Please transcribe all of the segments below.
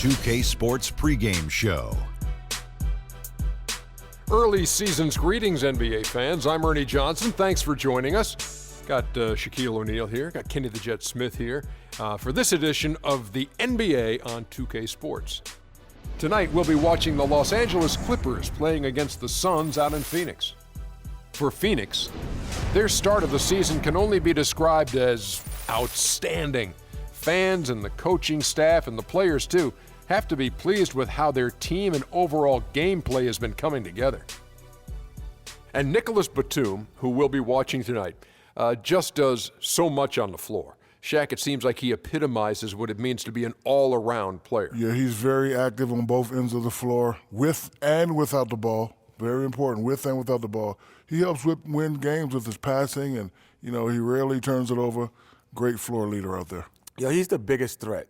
2K Sports pregame show. Early season's greetings, NBA fans. I'm Ernie Johnson. Thanks for joining us. Got Shaquille O'Neal here. Got Kenny the Jet Smith here for this edition of the NBA on 2K Sports. Tonight, we'll be watching the Los Angeles Clippers playing against the Suns out in Phoenix. For Phoenix, their start of the season can only be described as outstanding. Fans and the coaching staff and the players, too, have to be pleased with how their team and overall gameplay has been coming together. And Nicolas Batum, who we'll be watching tonight, just does so much on the floor. Shaq, it seems like he epitomizes what it means to be an all-around player. Yeah, he's very active on both ends of the floor, with and without the ball. Very important, with and without the ball. He helps win games with his passing, and, he rarely turns it over. Great floor leader out there. Yeah, he's the biggest threat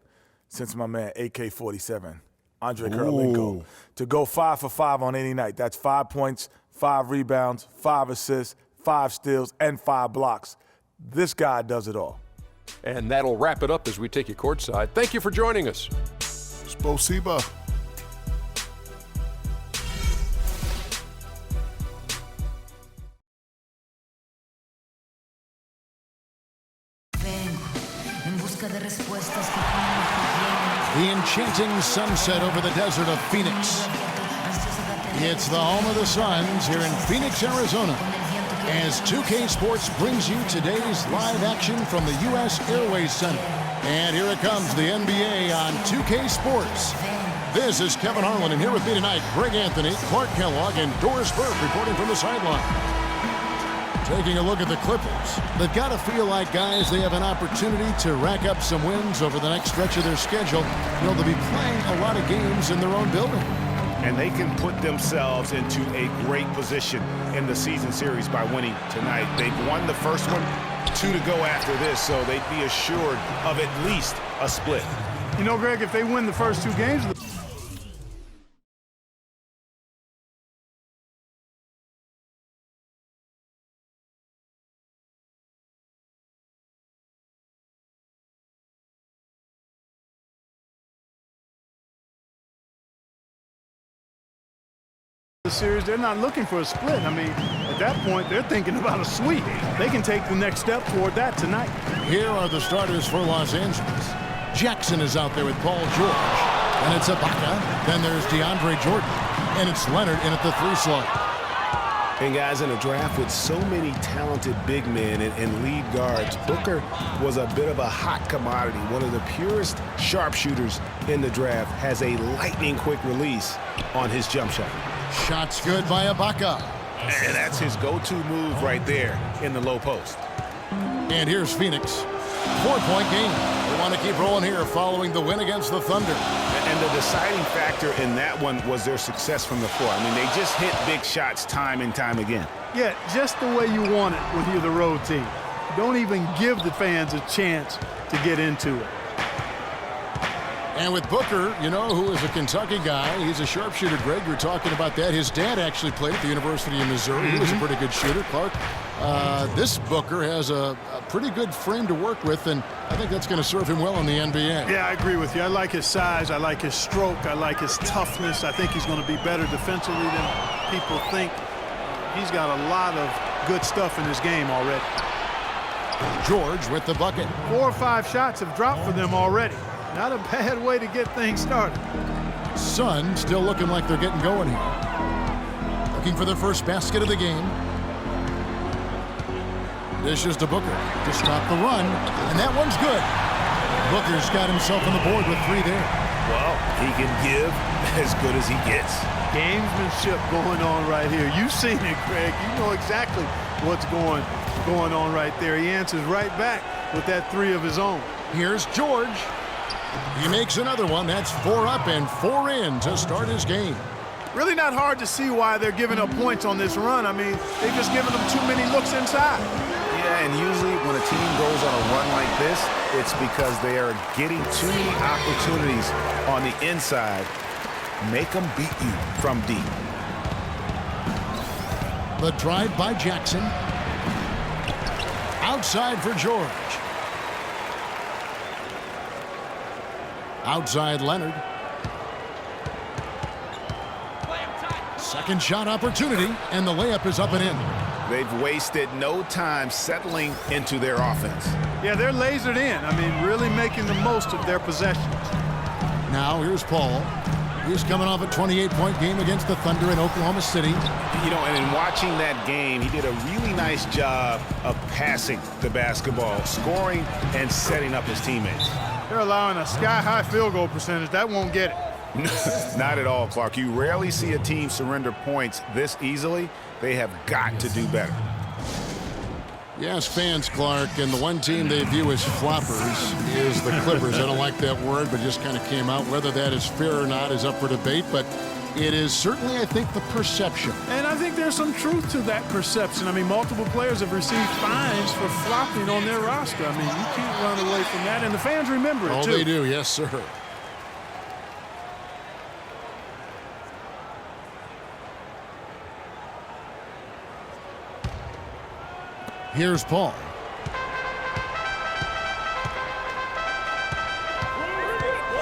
since my man AK-47, Andre Kirilenko, to go 5 for 5 on any night. That's 5 points, 5 rebounds, 5 assists, 5 steals, and 5 blocks. This guy does it all. And that'll wrap it up as we take you courtside. Thank you for joining us. Spasiba. The enchanting sunset over the desert of Phoenix. It's the home of the Suns here in Phoenix, Arizona, as 2K Sports brings you today's live action from the U.S. Airways Center. And here it comes, the NBA on 2K Sports. This is Kevin Harlan, and here with me tonight, Greg Anthony, Clark Kellogg, and Doris Burke reporting from the sideline. Taking a look at the Clippers, they've got to feel like, guys, they have an opportunity to rack up some wins over the next stretch of their schedule. They'll be playing a lot of games in their own building. And they can put themselves into a great position in the season series by winning tonight. They've won the first one, 2 to go after this, so they'd be assured of at least a split. Greg, if they win the first 2 games, series, they're not looking for a split. At that point, they're thinking about a sweep. They can take the next step toward that tonight. Here are the starters for Los Angeles. Jackson is out there with Paul George, and it's Ibaka. Then there's DeAndre Jordan, and it's Leonard in at the 3 slot. And guys, in a draft with so many talented big men and lead guards, Booker was a bit of a hot commodity. One of the purest sharpshooters in the draft, has a lightning-quick release on his jump shot. Shot's good by Ibaka. And that's his go-to move right there in the low post. And here's Phoenix. 4-point game. They want to keep rolling here following the win against the Thunder. And the deciding factor in that one was their success from the floor. They just hit big shots time and time again. Yeah, just the way you want it when you're the road team. Don't even give the fans a chance to get into it. And with Booker, who is a Kentucky guy, he's a sharpshooter. Greg, you're talking about that. His dad actually played at the University of Missouri. He was a pretty good shooter. Clark, this Booker has a pretty good frame to work with, and I think that's going to serve him well in the NBA. Yeah, I agree with you. I like his size. I like his stroke. I like his toughness. I think he's going to be better defensively than people think. He's got a lot of good stuff in his game already. George with the bucket. 4 or 5 shots have dropped for them already. Not a bad way to get things started. Suns still looking like they're getting going here. Looking for their first basket of the game. Dishes to Booker to stop the run, and that one's good. Booker's got himself on the board with 3 there. Well, he can give as good as he gets. Gamesmanship going on right here. You've seen it, Greg. You know exactly what's going on right there. He answers right back with that 3 of his own. Here's George. He makes another one. That's 4 up and 4 in to start his game. Really not hard to see why they're giving up points on this run. They've just given them too many looks inside. Yeah, and usually when a team goes on a run like this, it's because they are getting too many opportunities on the inside. Make them beat you from deep. The drive by Jackson. Outside for George. Outside Leonard. Second shot opportunity, and the layup is up and in. They've wasted no time settling into their offense. Yeah, they're lasered in. I mean, really making the most of their possessions. Now here's Paul. He's coming off a 28-point game against the Thunder in Oklahoma City. You know, and in watching that game, he did a really nice job of passing the basketball, scoring, and setting up his teammates. They're allowing a sky-high field goal percentage. That won't get it. Not at all, Clark. You rarely see a team surrender points this easily. They have got to do better. Yes, fans, Clark, and the one team they view as floppers is the Clippers. I don't like that word, but just kind of came out. Whether that is fair or not is up for debate, but it is certainly, I think, the perception. And I think there's some truth to that perception. I mean, multiple players have received fines for flopping on their roster. I mean, you can't run away from that, and the fans remember it, too. Oh, they do, yes, sir. Here's Paul.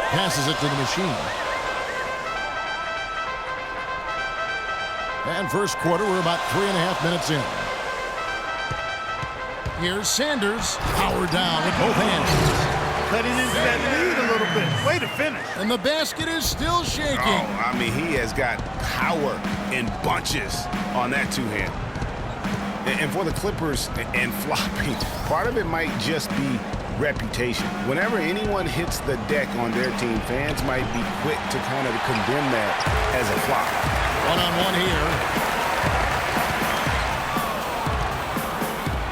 Passes it to the machine. And first quarter, we're about 3.5 minutes in. Here's Sanders. Power down with both hands. Cutting into that lead a little bit. Way to finish. And the basket is still shaking. Oh, I mean, he has got power in bunches on that two-hand. And for the Clippers and flopping, part of it might just be reputation. Whenever anyone hits the deck on their team, fans might be quick to kind of condemn that as a flop. One-on-one here.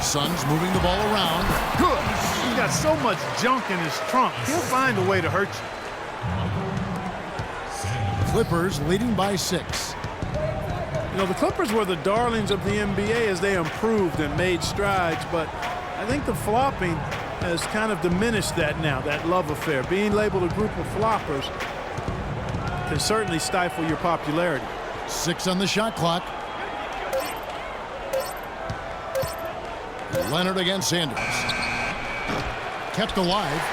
Suns moving the ball around. Good. He's got so much junk in his trunk. He'll find a way to hurt you. Clippers leading by 6. You know, the Clippers were the darlings of the NBA as they improved and made strides, but I think the flopping has kind of diminished that now, that love affair. Being labeled a group of floppers can certainly stifle your popularity. 6 on the shot clock. Leonard against Sanders. Kept alive.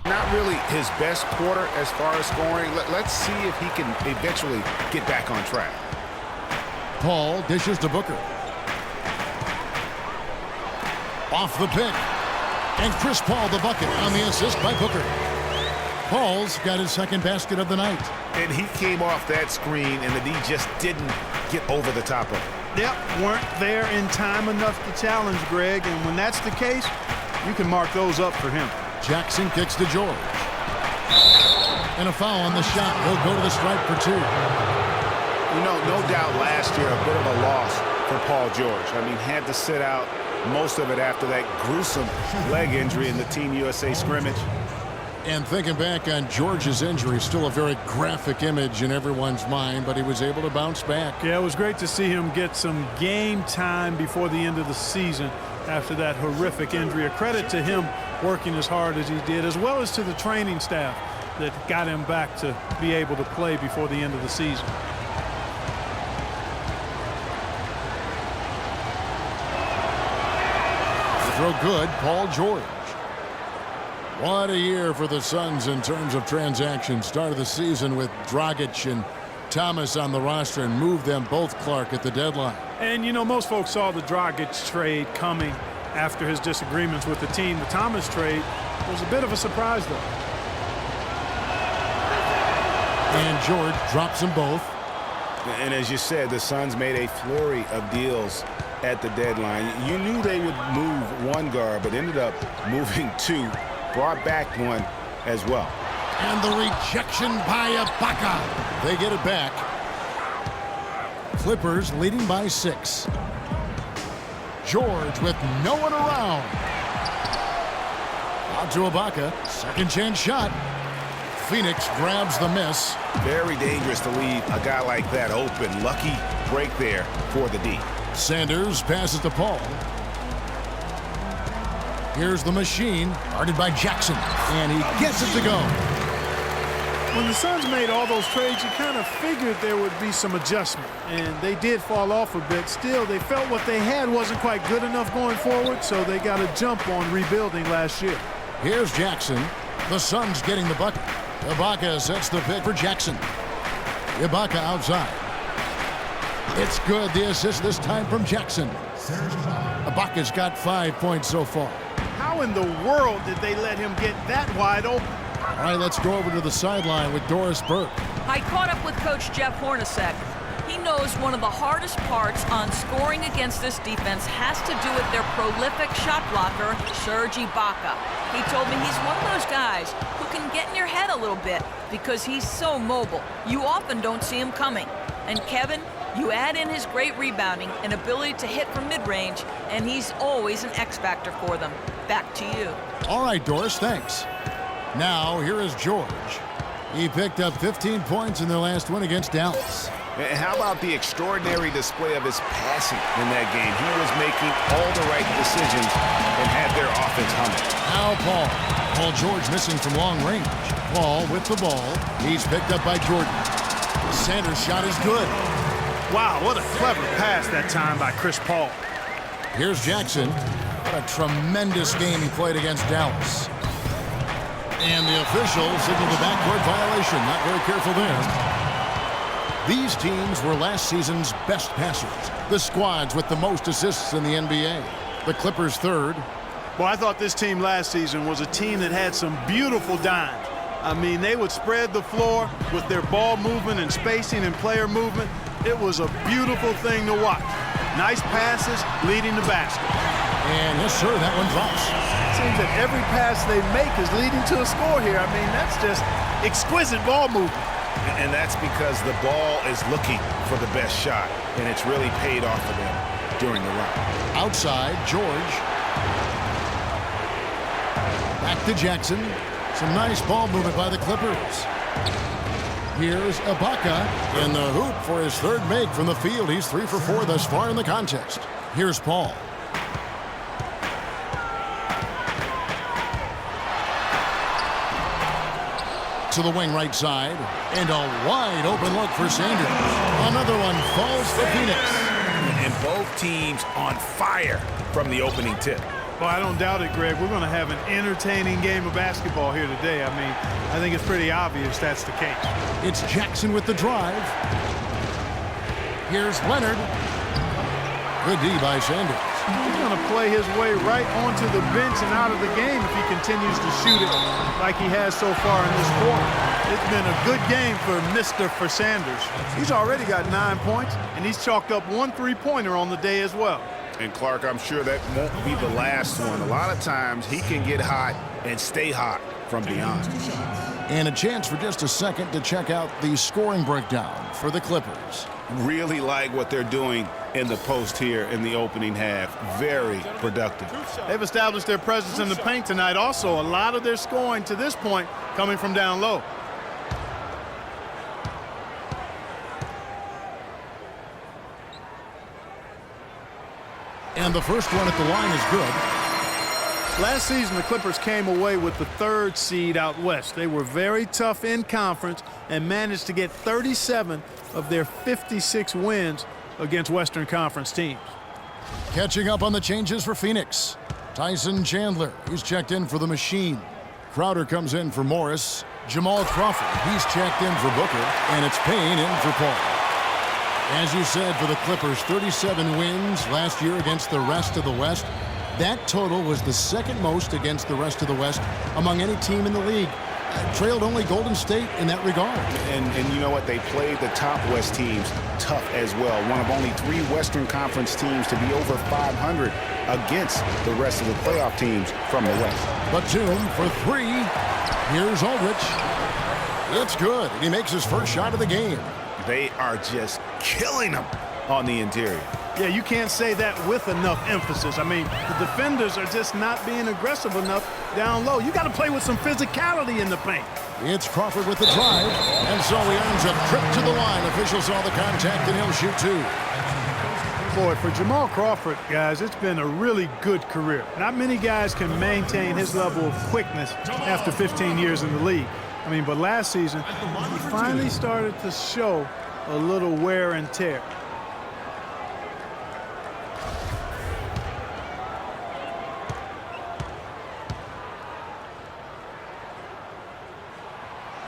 Not really his best quarter as far as scoring. Let's see if he can eventually get back on track. Paul dishes to Booker. Off the pick. And Chris Paul the bucket on the assist by Booker. Paul's got his second basket of the night. And he came off that screen, and the D just didn't get over the top of it. Yep, weren't there in time enough to challenge Greg, and when that's the case, you can mark those up for him. Jackson kicks to George. And a foul on the shot. He'll go to the stripe for 2. You know, no doubt last year a bit of a loss for Paul George. I mean, had to sit out most of it after that gruesome leg injury in the Team USA scrimmage. And thinking back on George's injury, still a very graphic image in everyone's mind, but he was able to bounce back. Yeah, it was great to see him get some game time before the end of the season after that horrific injury. A credit to him working as hard as he did, as well as to the training staff that got him back to be able to play before the end of the season. Throw good, Paul George. What a year for the Suns in terms of transactions. Started the season with Dragic and Thomas on the roster and moved them both, Clark, at the deadline. And, you know, most folks saw the Dragic trade coming. after his disagreements with the team. The Thomas trade was a bit of a surprise, though. And George drops them both. And as you said, the Suns made a flurry of deals at the deadline. You knew they would move one guard, but ended up moving two. Brought back one as well. And the rejection by Ibaka. They get it back. Clippers leading by 6. George with no one around. Out to Ibaka. Second chance shot. Phoenix grabs the miss. Very dangerous to leave a guy like that open. Lucky break there for the D. Sanders passes to Paul. Here's the machine, guarded by Jackson, and he gets it to go. When the Suns made all those trades, you kind of figured there would be some adjustment, and they did fall off a bit. Still, they felt what they had wasn't quite good enough going forward, so they got a jump on rebuilding last year. Here's Jackson. The Suns getting the bucket. Ibaka sets the pick for Jackson. Ibaka outside. It's good. The assist this time from Jackson. Ibaka's got 5 points so far. How in the world did they let him get that wide open? All right, let's go over to the sideline with Doris Burke. I caught up with Coach Jeff Hornacek. He knows one of the hardest parts on scoring against this defense has to do with their prolific shot blocker, Serge Ibaka. He told me he's one of those guys who can get in your head a little bit because he's so mobile. You often don't see him coming. And Kevin, you add in his great rebounding and ability to hit from mid-range, and he's always an X factor for them. Back to you. All right, Doris, thanks. Now, here is George. He picked up 15 points in their last win against Dallas. And how about the extraordinary display of his passing in that game? He was making all the right decisions and had their offense humming. Now Paul. Paul George missing from long range. Paul with the ball. He's picked up by Jordan. Sanders' shot is good. Wow, what a clever pass that time by Chris Paul. Here's Jackson. What a tremendous game he played against Dallas. And the official signaled a backcourt violation. Not very careful there. These teams were last season's best passers. The squads with the most assists in the NBA. The Clippers third. Well, I thought this team last season was a team that had some beautiful dimes. I mean, they would spread the floor with their ball movement and spacing and player movement. It was a beautiful thing to watch. Nice passes leading the basket. And yes, sir, that one drops. It seems that every pass they make is leading to a score here. I mean, that's just exquisite ball movement. And that's because the ball is looking for the best shot, and it's really paid off for them during the run. Outside, George. Back to Jackson. Some nice ball movement by the Clippers. Here's Ibaka in the hoop for his third make from the field. He's 3 for 4 thus far in the contest. Here's Paul. To the wing right side, and a wide open look for Sanders. Another one falls for Phoenix. And both teams on fire from the opening tip. Well, I don't doubt it, Greg. We're going to have an entertaining game of basketball here today. I mean, I think it's pretty obvious that's the case. It's Jackson with the drive. Here's Leonard. Good D by Sanders. He's going to play his way right onto the bench and out of the game if he continues to shoot it like he has so far in this quarter. It's been a good game for Sanders. He's already got 9 points, and he's chalked up 1 3-pointer on the day as well. And Clark, I'm sure that won't be the last one. A lot of times he can get hot and stay hot from beyond. And a chance for just a second to check out the scoring breakdown for the Clippers. Really like what they're doing in the post here in the opening half. Very productive. They've established their presence in the paint tonight. Also, a lot of their scoring to this point coming from down low. And the first one at the line is good. Last season, the Clippers came away with the 3rd seed out west. They were very tough in conference and managed to get 37 of their 56 wins against Western Conference teams. Catching up on the changes for Phoenix. Tyson Chandler, he's checked in for the Machine. Crowder comes in for Morris. Jamal Crawford, he's checked in for Booker. And it's Payne in for Paul. As you said, for the Clippers, 37 wins last year against the rest of the West. That total was the second most against the rest of the West among any team in the league. Trailed only Golden State in that regard. And you know what? They played the top West teams tough as well. One of only 3 Western Conference teams to be over 500 against the rest of the playoff teams from the West. Batum for 3. Here's Aldridge. It's good. And he makes his first shot of the game. They are just killing them on the interior. Yeah, you can't say that with enough emphasis. I mean, the defenders are just not being aggressive enough down low. You got to play with some physicality in the paint. It's Crawford with the drive, and so he earns a trip to the line. Officials saw the contact, and he'll shoot 2. Boy, for Jamal Crawford, guys, it's been a really good career. Not many guys can maintain his level of quickness after 15 years in the league. I mean, but last season, he finally started to show a little wear and tear.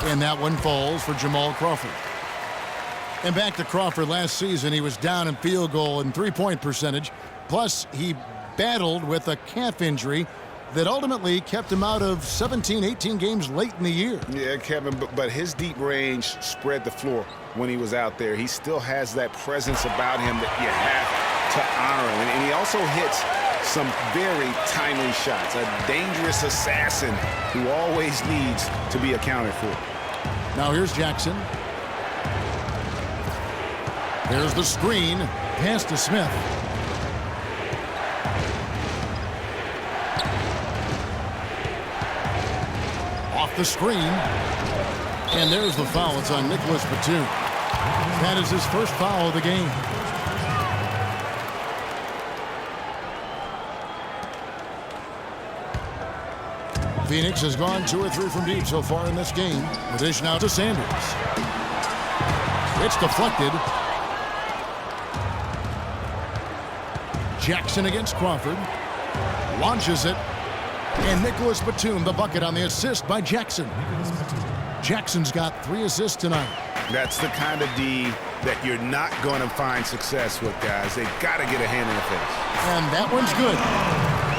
And that one falls for Jamal Crawford. And back to Crawford last season, he was down in field goal and three-point percentage. Plus, he battled with a calf injury that ultimately kept him out of 17, 18 games late in the year. Yeah, Kevin, but his deep range spread the floor when he was out there. He still has that presence about him that you have to honor him. And he also hits some very timely shots. A dangerous assassin who always needs to be accounted for. Now here's Jackson. There's the screen. Pass to Smith. Off the screen. And there's the foul. It's on Nicholas Batum. That is his first foul of the game. Phoenix has gone 2 or 3 from deep so far in this game. The dish now to Sanders. It's deflected. Jackson against Crawford. Launches it. And Nicholas Batum, the bucket on the assist by Jackson. Jackson's got 3 assists tonight. That's the kind of D that you're not going to find success with, guys. They got to get a hand in the face. And that one's good.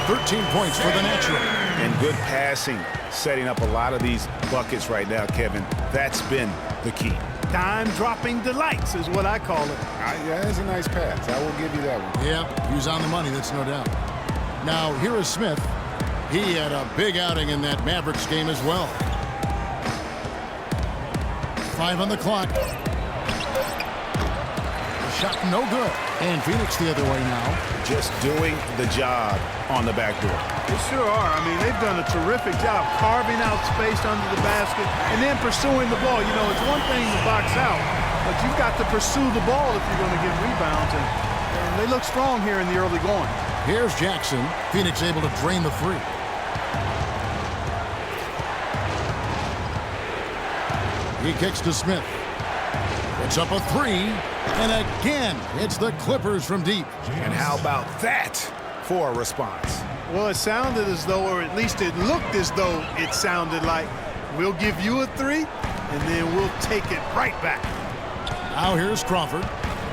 13 points for the natural. And good passing, setting up a lot of these buckets right now, Kevin. That's been the key. Time-dropping delights is what I call it. Yeah, that's a nice pass. I will give you that one. Yeah, he was on the money, that's no doubt. Now, here is Smith. He had a big outing in that Mavericks game as well. 5 on the clock. Shot no good. And Phoenix the other way now. Just doing the job on the back door. They sure are. I mean, they've done a terrific job carving out space under the basket and then pursuing the ball. You know, it's one thing to box out, but you've got to pursue the ball if you're going to get rebounds. And they look strong here in the early going. Here's Jackson. Phoenix able to drain the free. He kicks to Smith. It's up a 3. And again, it's the Clippers from deep. And how about that for a response? Well, it sounded as though, or at least it looked as though it sounded like, we'll give you a 3, and then we'll take it right back. Now here's Crawford.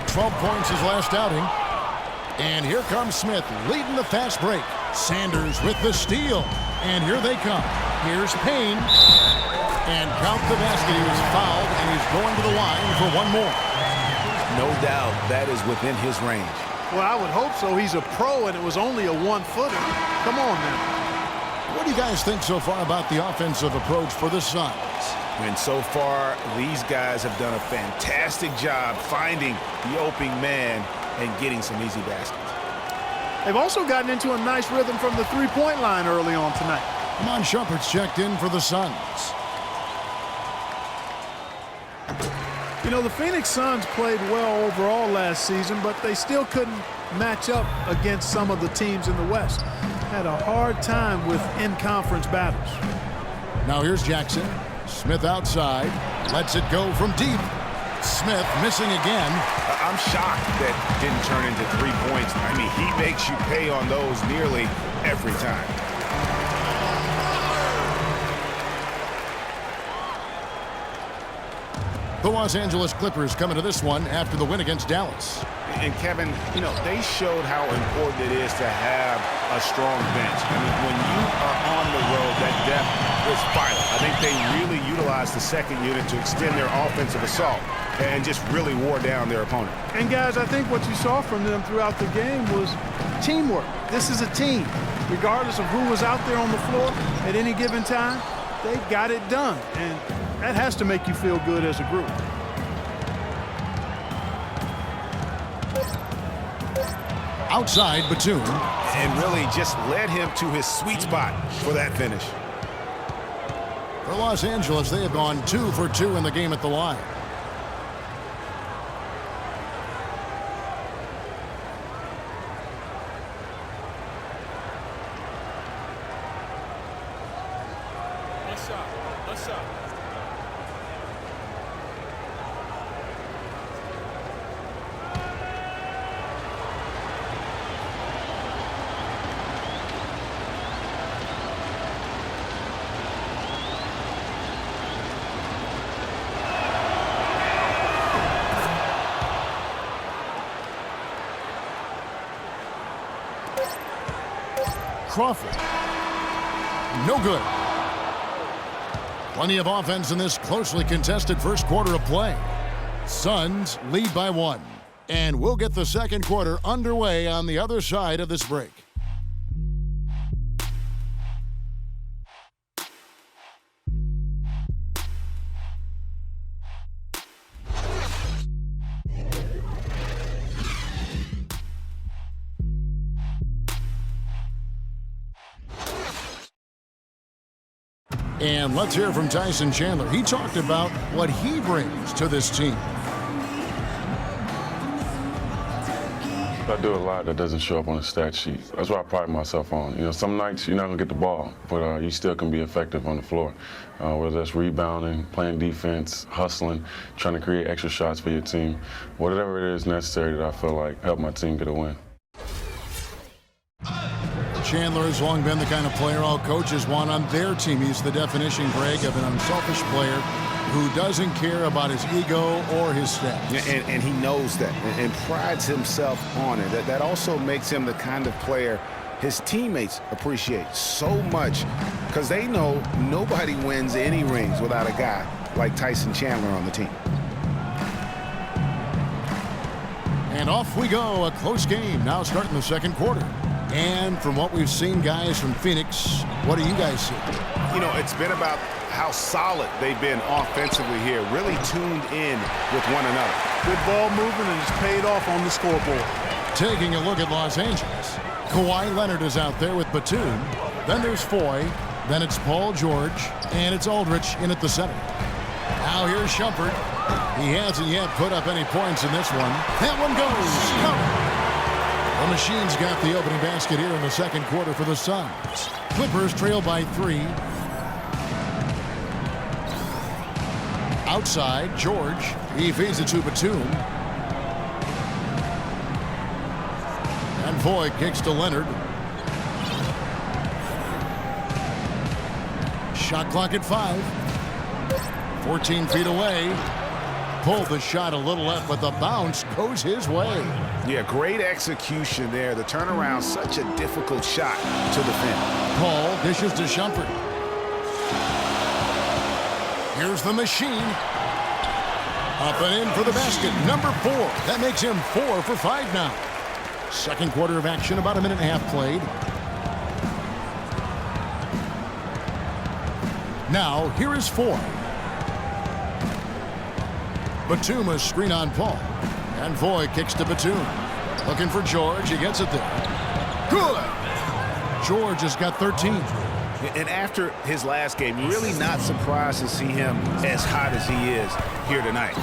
12 points his last outing. And here comes Smith leading the fast break. Sanders with the steal. And here they come. Here's Payne. And count the basket. He was fouled, and he's going to the line for one more. No doubt that is within his range. Well, I would hope so. He's a pro, and it was only a 1-footer. Come on now. What do you guys think so far about the offensive approach for the Suns? And so far, these guys have done a fantastic job finding the opening man and getting some easy baskets. They've also gotten into a nice rhythm from the three-point line early on tonight. Iman Shumpert's checked in for the Suns. You know, the Phoenix Suns played well overall last season, but they still couldn't match up against some of the teams in the West. Had a hard time with in-conference battles. Now here's Jackson. Smith outside. Lets it go from deep. Smith missing again. I'm shocked that didn't turn into 3 points. I mean, he makes you pay on those nearly every time. The Los Angeles Clippers coming to this one after the win against Dallas. And Kevin, you know, they showed how important it is to have a strong bench. I mean, when you are on the road, that depth is vital. I think they really utilized the second unit to extend their offensive assault and just really wore down their opponent. And guys, I think what you saw from them throughout the game was teamwork. This is a team. Regardless of who was out there on the floor at any given time, they got it done. And that has to make you feel good as a group. Outside Batum. And really just led him to his sweet spot for that finish. For Los Angeles, they have gone 2 for 2 in the game at the line. Crawford. No good. Plenty of offense in this closely contested first quarter of play. Suns lead by 1. And we'll get the second quarter underway on the other side of this break. And let's hear from Tyson Chandler. He talked about what he brings to this team. I do a lot that doesn't show up on the stat sheet. That's what I pride myself on. You know, some nights you're not going to get the ball, but you still can be effective on the floor. Whether that's rebounding, playing defense, hustling, trying to create extra shots for your team. Whatever it is necessary that I feel like help my team get a win. Chandler has long been the kind of player all coaches want on their team. He's the definition, Greg, of an unselfish player who doesn't care about his ego or his stats. And he knows that and prides himself on it. That also makes him the kind of player his teammates appreciate so much because they know nobody wins any rings without a guy like Tyson Chandler on the team. And off we go, a close game now starting the second quarter. And from what we've seen, guys, from Phoenix, what do you guys see? You know, it's been about how solid they've been offensively here, really tuned in with one another. Good ball movement, and it's paid off on the scoreboard. Taking a look at Los Angeles, Kawhi Leonard is out there with Batum. Then there's Foy. Then it's Paul George. And it's Aldridge in at the center. Now here's Shumpert. He hasn't yet put up any points in this one. That one goes. Covered. The Machine's got the opening basket here in the second quarter for the Suns. Clippers trail by 3. Outside, George. He feeds it to Batum. And Foy kicks to Leonard. Shot clock at 5. 14 feet away. Pulled the shot a little left, but the bounce goes his way. Yeah, great execution there. The turnaround, such a difficult shot to defend. Paul dishes to Shumpert. Here's the Machine. Up and in for the basket. Number 4. That makes him 4 for 5 now. Second quarter of action, about a minute and a half played. Now, here is Foy. Batum a screen on Paul. And Foy kicks to Batum. Looking for George. He gets it there. Good. George has got 13. And after his last game, really not surprised to see him as hot as he is here tonight.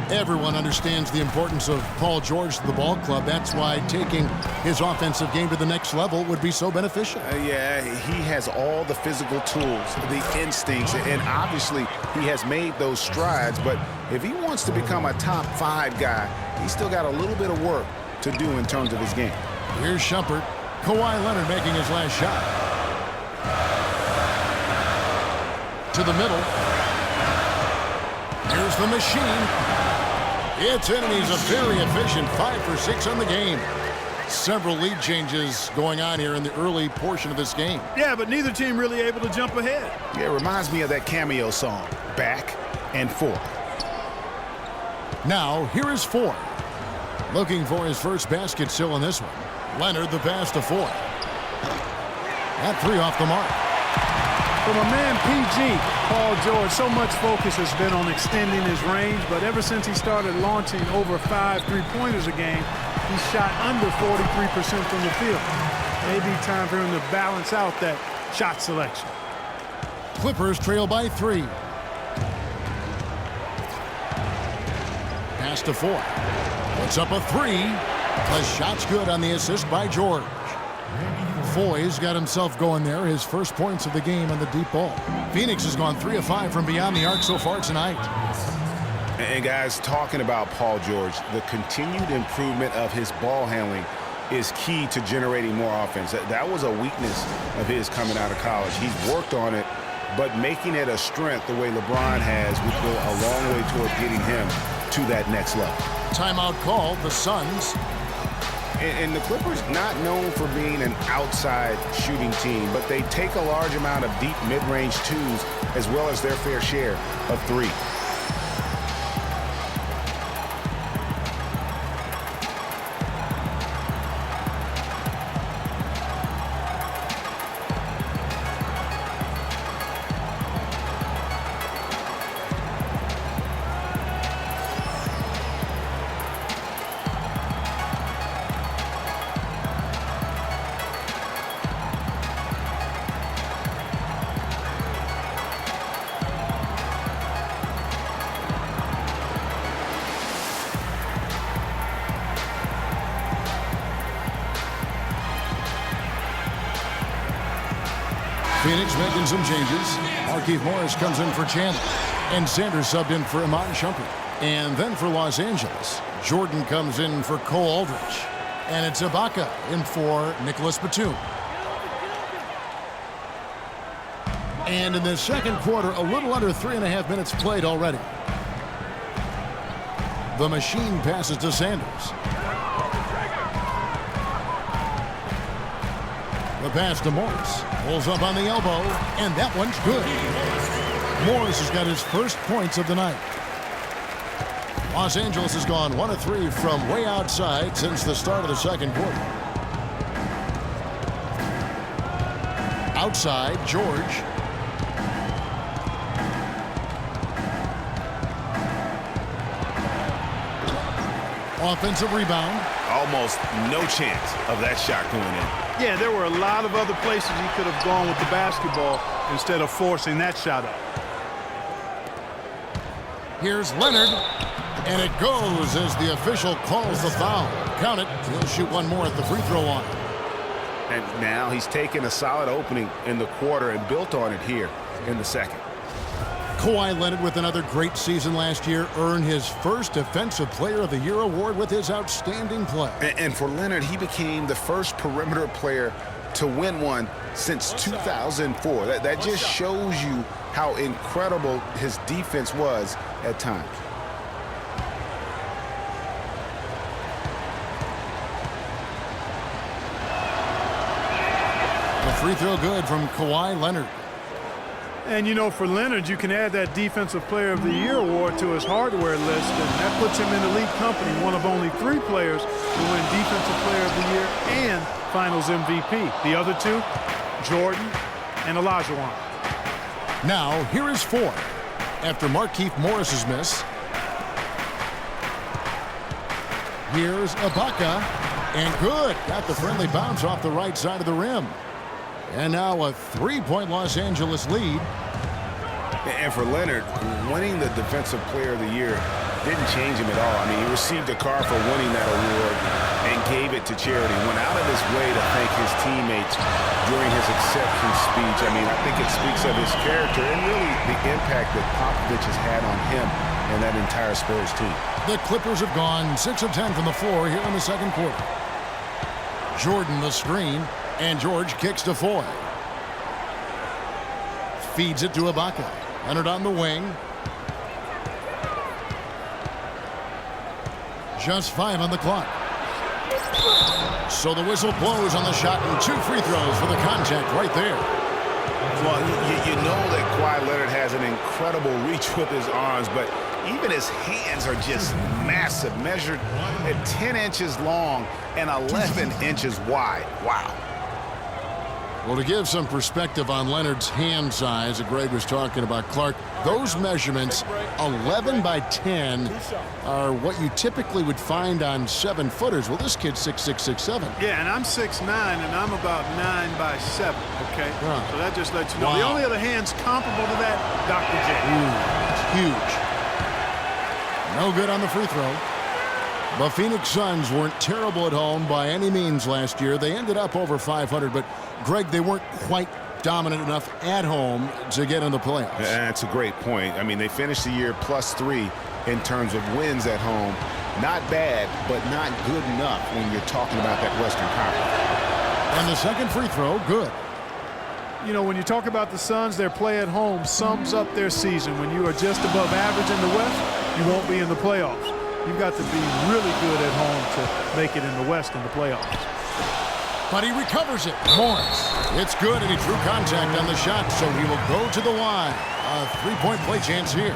Everyone understands the importance of Paul George to the ball club. That's why taking his offensive game to the next level would be so beneficial. Yeah, he has all the physical tools, the instincts, and obviously he has made those strides. But if he wants to become a top 5 guy, he's still got a little bit of work to do in terms of his game. Here's Shumpert. Kawhi Leonard making his last shot. To the middle. Here's the Machine. It's in, and he's a very efficient 5 for 6 on the game. Several lead changes going on here in the early portion of this game. Yeah, but neither team really able to jump ahead. Yeah, it reminds me of that Cameo song, Back and Forth. Now, here is Ford. Looking for his first basket still in this one. Leonard, the pass to Ford. That 3 off the mark. From a man, PG, Paul George, so much focus has been on extending his range, but ever since he started launching over 5 3-pointers a game, he shot under 43% from the field. Maybe time for him to balance out that shot selection. Clippers trail by 3. Pass to Ford. Puts up a 3. The shot's good on the assist by George. Foy's got himself going there, his first points of the game on the deep ball. Phoenix has gone 3 of 5 from beyond the arc so far tonight. And guys, talking about Paul George, the continued improvement of his ball handling is key to generating more offense. That was a weakness of his coming out of college. He's worked on it, but making it a strength the way LeBron has would go a long way toward getting him to that next level. Timeout called, the Suns. And the Clippers not known for being an outside shooting team, but they take a large amount of deep mid-range twos as well as their fair share of 3. Phoenix making some changes. Markieff Morris comes in for Chandler. And Sanders subbed in for Iman Shumpert. And then for Los Angeles, Jordan comes in for Cole Aldrich. And it's Ibaka in for Nicholas Batum. And in the second quarter, a little under 3.5 minutes played already. The machine passes to Sanders. The pass to Morris. Pulls up on the elbow, and that one's good. Morris has got his first points of the night. Los Angeles has gone 1 of 3 from way outside since the start of the second quarter. Outside, George. Offensive rebound. Almost no chance of that shot going in. Yeah, there were a lot of other places he could have gone with the basketball instead of forcing that shot up. Here's Leonard, and it goes as the official calls the foul. Count it. He'll shoot one more at the free throw line. And now he's taken a solid opening in the quarter and built on it here in the second. Kawhi Leonard, with another great season last year, earned his first Defensive Player of the Year award with his outstanding play. And for Leonard, he became the first perimeter player to win one since 2004. That just shows you how incredible his defense was at times. The free throw good from Kawhi Leonard. And, you know, for Leonard, you can add that Defensive Player of the Year award to his hardware list, and that puts him in elite company, one of only 3 players to win Defensive Player of the Year and Finals MVP. The other 2, Jordan and Olajuwon. Now, here is Ford. After Markieff Morris's miss. Here's Ibaka, and good. Got the friendly bounce off the right side of the rim. And now a 3-point Los Angeles lead. And for Leonard, winning the Defensive Player of the Year didn't change him at all. I mean, he received a car for winning that award and gave it to charity. Went out of his way to thank his teammates during his acceptance speech. I mean, I think it speaks of his character and really the impact that Popovich has had on him and that entire Spurs team. The Clippers have gone 6 of 10 from the floor here in the second quarter. Jordan the screen, and George kicks to Foy. Feeds it to Ibaka. Leonard on the wing. Just 5 on the clock. So the whistle blows on the shot and 2 free throws for the contact right there. Well, you know that Kawhi Leonard has an incredible reach with his arms, but even his hands are just massive, measured at 10 inches long and 11 inches wide. Wow. Well, to give some perspective on Leonard's hand size that Greg was talking about, Clark, those measurements, 11 by 10, are what you typically would find on 7-footers. Well, this kid's 6'6", 6'7". Yeah, and I'm 6'9", and I'm about 9 by 7, okay? Huh. So that just lets you know. Wow. The only other hands comparable to that, Dr. J. Huge. No good on the free throw. The Phoenix Suns weren't terrible at home by any means last year. They ended up over 500, but Greg, they weren't quite dominant enough at home to get in the playoffs. That's a great point. I mean, they finished the year +3 in terms of wins at home. Not bad, but not good enough when you're talking about that Western Conference. And the second free throw, good. You know, when you talk about the Suns, their play at home sums up their season. When you are just above average in the West, you won't be in the playoffs. You've got to be really good at home to make it in the West in the playoffs. But he recovers it. Morris. It's good, and he drew contact on the shot, so he will go to the line. A 3-point play chance here.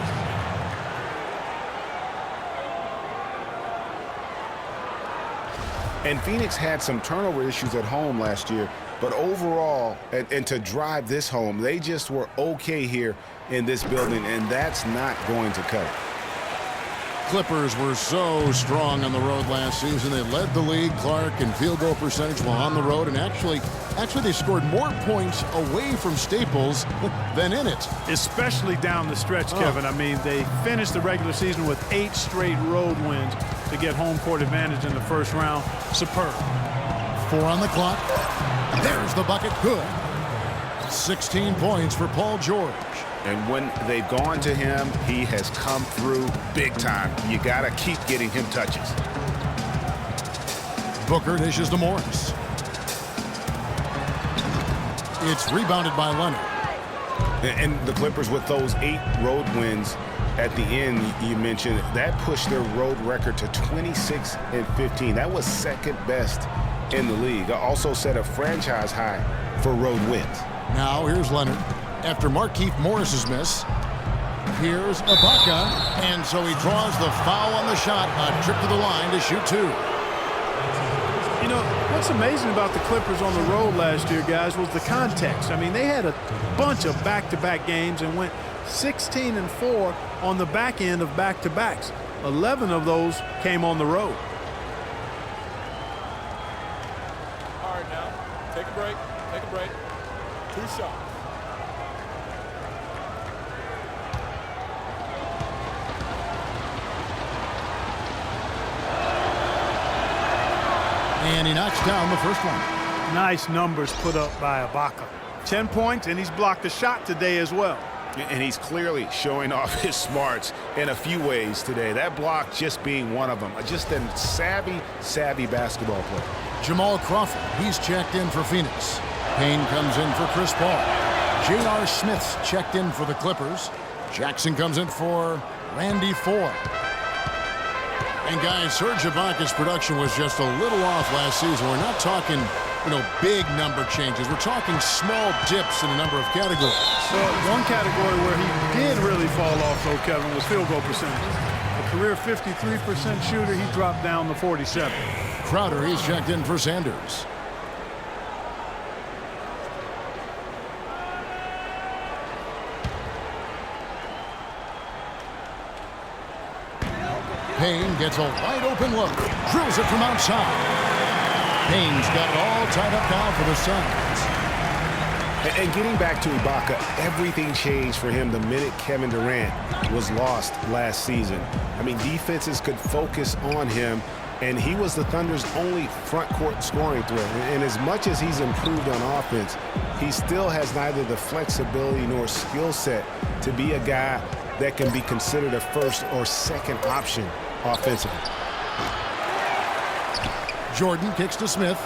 And Phoenix had some turnover issues at home last year, but overall, and to drive this home, they just were okay here in this building, and that's not going to cut it. Clippers were so strong on the road last season. They led the league, Clark, in field goal percentage while on the road, and actually they scored more points away from Staples than in it. Especially down the stretch, Kevin. I mean, they finished the regular season with 8 straight road wins to get home court advantage in the first round. Superb. 4 on the clock. There's the bucket. Good. 16 points for Paul George. And when they've gone to him, he has come through big time. You got to keep getting him touches. Booker dishes to Morris. It's rebounded by Leonard. And the Clippers, with those 8 road wins at the end, you mentioned, that pushed their road record to 26-15. That was second best in the league. Also set a franchise high for road wins. Now here's Leonard. After Markieff Morris's miss, here's Ibaka, and so he draws the foul on the shot, a trip to the line to shoot 2. You know, what's amazing about the Clippers on the road last year, guys, was the context. I mean, they had a bunch of back-to-back games and went 16-4 on the back end of back-to-backs. 11 of those came on the road. All right, now, take a break. Take a break. 2 shots. And he knocks down the first one. Nice numbers put up by Ibaka. 10 points, and he's blocked a shot today as well. And he's clearly showing off his smarts in a few ways today. That block just being one of them. Just a savvy basketball player. Jamal Crawford, he's checked in for Phoenix. Payne comes in for Chris Paul. J.R. Smith's checked in for the Clippers. Jackson comes in for Randy Ford. And guys, Serge Ibaka's production was just a little off last season. We're not talking, big number changes. We're talking small dips in a number of categories. So one category where he did really fall off, though, Kevin, was field goal percentage. A career 53% shooter, he dropped down to 47. Crowder, he's checked in for Sanders. Payne gets a wide-open look. Drills it from outside. Payne's got it all tied up now for the Suns. And getting back to Ibaka, everything changed for him the minute Kevin Durant was lost last season. I mean, defenses could focus on him, and he was the Thunder's only front-court scoring threat. And as much as he's improved on offense, he still has neither the flexibility nor skill set to be a guy that can be considered a first or second option offensively. Jordan kicks to Smith.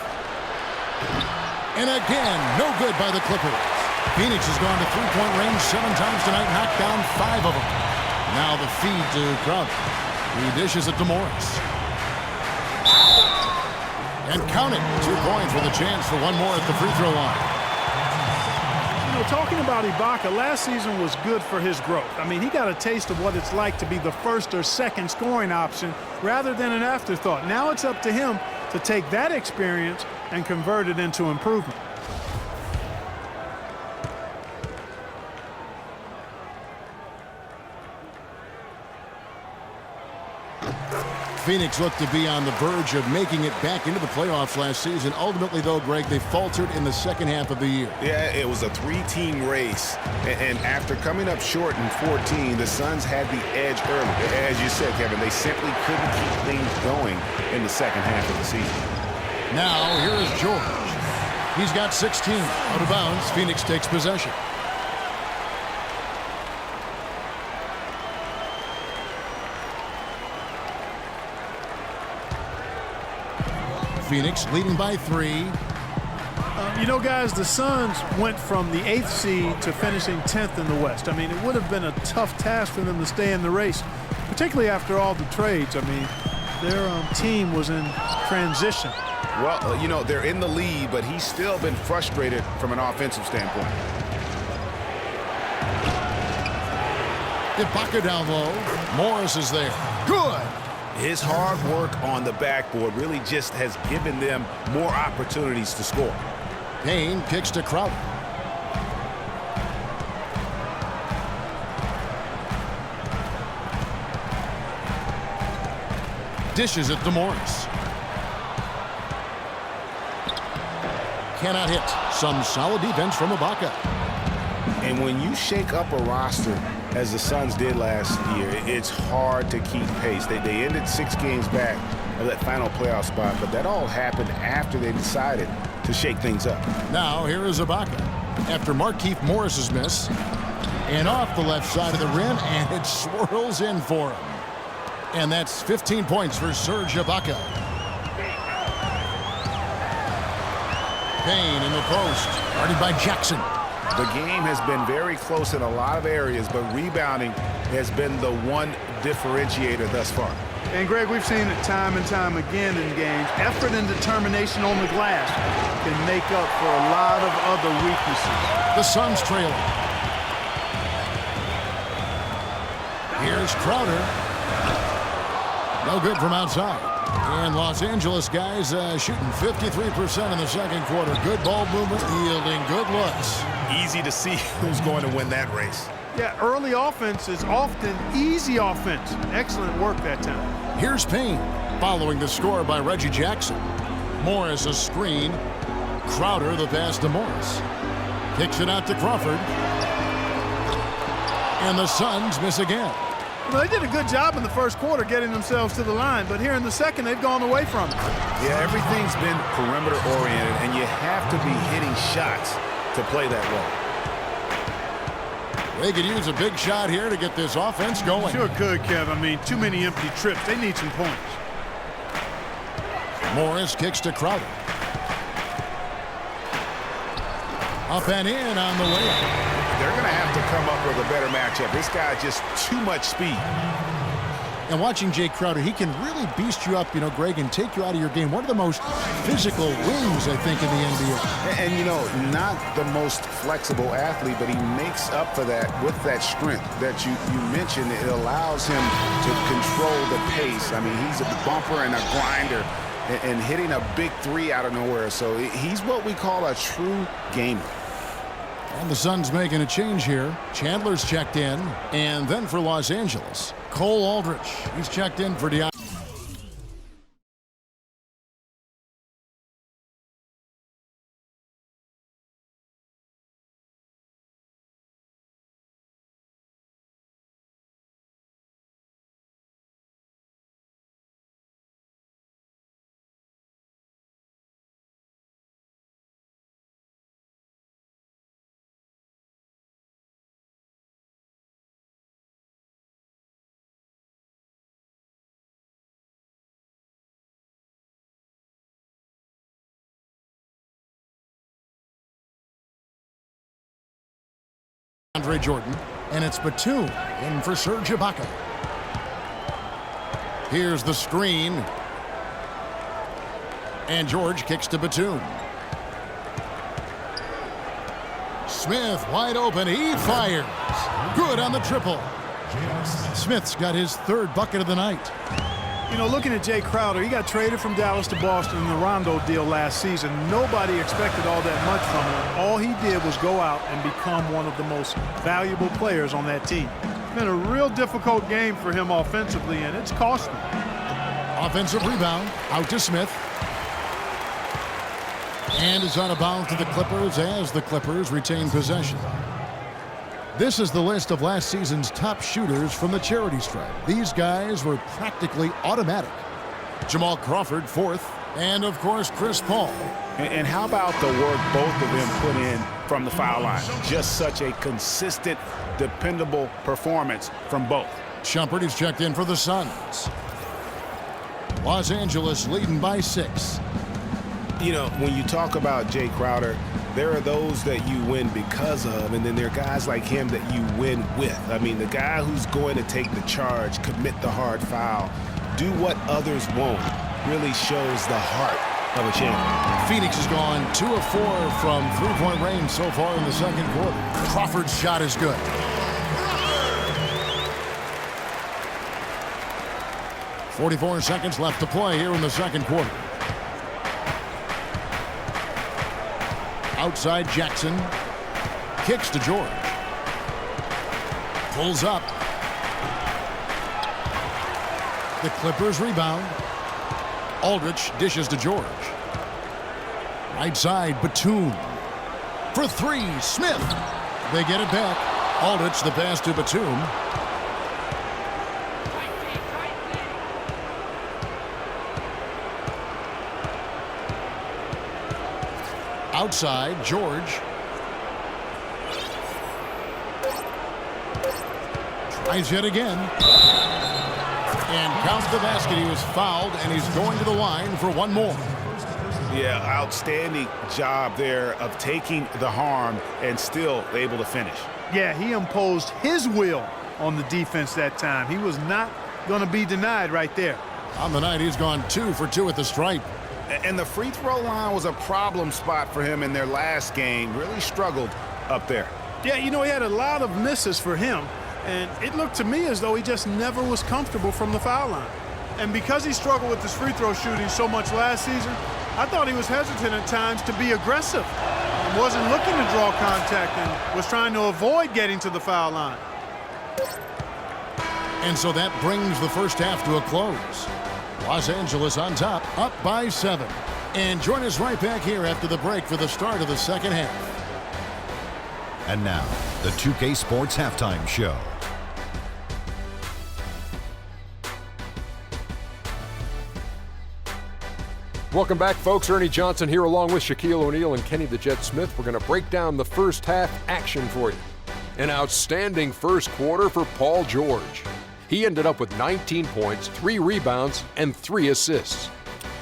And again, no good by the Clippers. Phoenix has gone to three-point range 7 times tonight, knocked down 5 of them. Now the feed to Crowder. He dishes it to Morris. And count it. 2 points with a chance for one more at the free throw line. You know, talking about Ibaka, last season was good for his growth. I mean, he got a taste of what it's like to be the first or second scoring option rather than an afterthought. Now it's up to him to take that experience and convert it into improvement. Phoenix looked to be on the verge of making it back into the playoffs last season. Ultimately, though, Greg, they faltered in the second half of the year. Yeah, it was a 3-team race. And after coming up short in 14, the Suns had the edge early. As you said, Kevin, they simply couldn't keep things going in the second half of the season. Now, here is George. He's got 16. Out of bounds, Phoenix takes possession. Phoenix leading by 3. You know, guys, the Suns went from the 8th seed to finishing 10th in the West. I mean, it would have been a tough task for them to stay in the race, particularly after all the trades. I mean, their team was in transition. Well, you know, they're in the lead, but he's still been frustrated from an offensive standpoint. Ibaka down low. Morris is there. Good. His hard work on the backboard really just has given them more opportunities to score. Payne kicks to Crowder. Dishes it to Morris. Cannot hit. Some solid defense from Ibaka. And when you shake up a roster, as the Suns did last year, it's hard to keep pace. They ended 6 games back of that final playoff spot, but that all happened after they decided to shake things up. Now here is Ibaka. After Markieff Morris's miss. And off the left side of the rim, and it swirls in for him. And that's 15 points for Serge Ibaka. Payne in the post, guarded by Jackson. The game has been very close in a lot of areas, but rebounding has been the one differentiator thus far. And, Greg, we've seen it time and time again in games. Effort and determination on the glass can make up for a lot of other weaknesses. The Suns trailing. Here's Crowder. No good from outside. And Los Angeles guys shooting 53% in the second quarter. Good ball movement, yielding good looks. Easy to see who's going to win that race. Yeah, early offense is often easy offense. Excellent work that time. Here's Payne, following the score by Reggie Jackson. Morris a screen. Crowder the pass to Morris. Kicks it out to Crawford. And the Suns miss again. Well, they did a good job in the first quarter getting themselves to the line, but here in the second, they've gone away from it. Yeah, everything's been perimeter oriented, and you have to be hitting shots to play that well. They could use a big shot here to get this offense going. Sure could, Kev. I mean, too many empty trips. They need some points. Morris kicks to Crowder. Up and in on the way. They're going to have to come up with a better matchup. This guy just too much speed. And watching Jay Crowder, he can really beast you up, you know, Greg, and take you out of your game. One of the most physical wings, I think, in the NBA. And you know, not the most flexible athlete, but he makes up for that with that strength that you mentioned. It allows him to control the pace. I mean, he's a bumper and a grinder and hitting a big three out of nowhere. So he's what we call a true gamer. And the Suns making a change here. Chandler's checked in. And then for Los Angeles, Cole Aldrich. He's checked in for DeAndre. Jordan, and it's Batum in for Serge Ibaka. Here's the screen. And George kicks to Batum. Smith wide open. He fires. Good on the triple. Smith's got his third bucket of the night. You know, looking at Jay Crowder, he got traded from Dallas to Boston in the Rondo deal last season. Nobody expected all that much from him. All he did was go out and become one of the most valuable players on that team. It's been a real difficult game for him offensively, and it's cost him. Offensive rebound out to Smith. And is out of bounds to the Clippers as the Clippers retain possession. This is the list of last season's top shooters from the charity stripe. These guys were practically automatic. Jamal Crawford, fourth, and of course, Chris Paul. And how about the work both of them put in from the foul line? Just such a consistent, dependable performance from both. Shumpert is checked in for the Suns. Los Angeles leading by 6. You know, when you talk about Jay Crowder, there are those that you win because of, and then there are guys like him that you win with. I mean, the guy who's going to take the charge, commit the hard foul, do what others won't, really shows the heart of a champion. Phoenix has gone 2 of 4 from three-point range so far in the second quarter. Crawford's shot is good. .44 seconds left to play here in the second quarter. Outside Jackson. Kicks to George. Pulls up. The Clippers rebound. Aldridge dishes to George. Right side, Batum. For 3, Smith. They get it back. Aldridge the pass to Batum. Outside, George. Tries yet again. And counts the basket. He was fouled, and he's going to the line for one more. Yeah, outstanding job there of taking the harm and still able to finish. Yeah, he imposed his will on the defense that time. He was not going to be denied right there. On the night, he's gone 2 for 2 at the stripe. And the free throw line was a problem spot for him in their last game. Really struggled up there. Yeah, you know, he had a lot of misses for him, and it looked to me as though he just never was comfortable from the foul line. And because he struggled with his free throw shooting so much last season, I thought he was hesitant at times to be aggressive. And wasn't looking to draw contact and was trying to avoid getting to the foul line. And so that brings the first half to a close. Los Angeles on top, up by 7. And join us right back here after the break for the start of the second half. And now, the 2K Sports Halftime Show. Welcome back, folks. Ernie Johnson here along with Shaquille O'Neal and Kenny the Jet Smith. We're going to break down the first half action for you. An outstanding first quarter for Paul George. He ended up with 19 points, 3 rebounds, and 3 assists.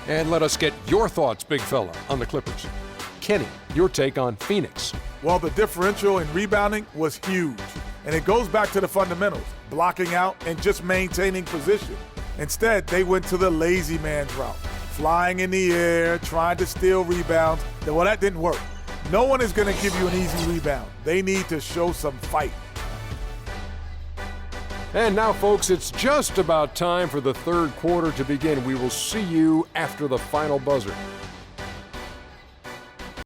And let us get your thoughts, big fella, on the Clippers. Kenny, your take on Phoenix. Well, the differential in rebounding was huge. And it goes back to the fundamentals, blocking out and just maintaining position. Instead, they went to the lazy man's route, flying in the air, trying to steal rebounds. Well, that didn't work. No one is going to give you an easy rebound. They need to show some fight. And now, folks, it's just about time for the third quarter to begin. We will see you after the final buzzer.